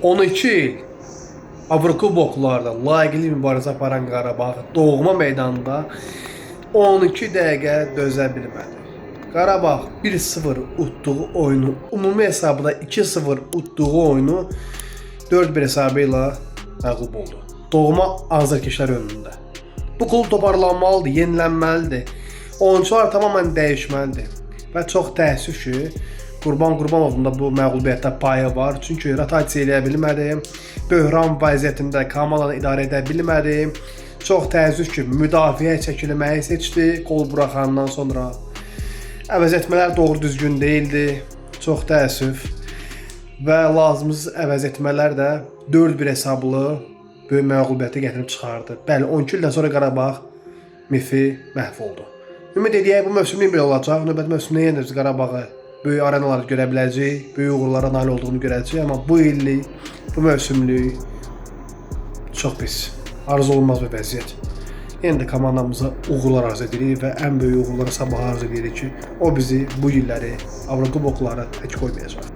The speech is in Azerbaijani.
12 il Avrokuboklarda layiqli mübarizə aparan Qarabağ doğma meydanında 12 dəqiqə dözə bilmədi. Qarabağ 1-0 utduğu oyunu, ümumi hesabda 2-0 utduğu oyunu 4-1 hesabı ilə məğlub oldu. Doğma azərkeşlər önündə. Bu klub toparlanmalıdır, yenilənməlidir. Oyuncular tamamən dəyişməlidir. Və çox təəssüf ki, Qurban Qurbanovun da bu məğlubiyyətdə payı var. Çünki rotasiya eləyə bilmədi. Böhran vəziyyətində komandanı idarə edə bilmədi. Çox təəssüf ki, müdafiə çəkilməyi seçdi qol buraxandan sonra. Əvəzetmələr doğru düzgün deyildi. Çox təəssüf. Və lazımsız əvəzetmələr də 4-1 hesablı böyük məğlubiyyəti gətirib çıxardı. Bəli, 12 ildən sonra Qarabağ mifi məhv oldu. Ümid edək bu mövsümlük belə olacaq. Növbəti mövsümdə yenə biz Qarabağı böyük arenaları görə biləcəyik, böyük uğurlara nail olduğunu görəcəyik. Amma bu illik, bu mövsümlük çox pis, arzu olunmaz bir vəziyyət. Yenə də komandamıza uğurlar arzu edirik və ən böyük uğurları sabah arzu edirik ki, o bizi bu illəri Avrokuboklara tək qoymayacaq.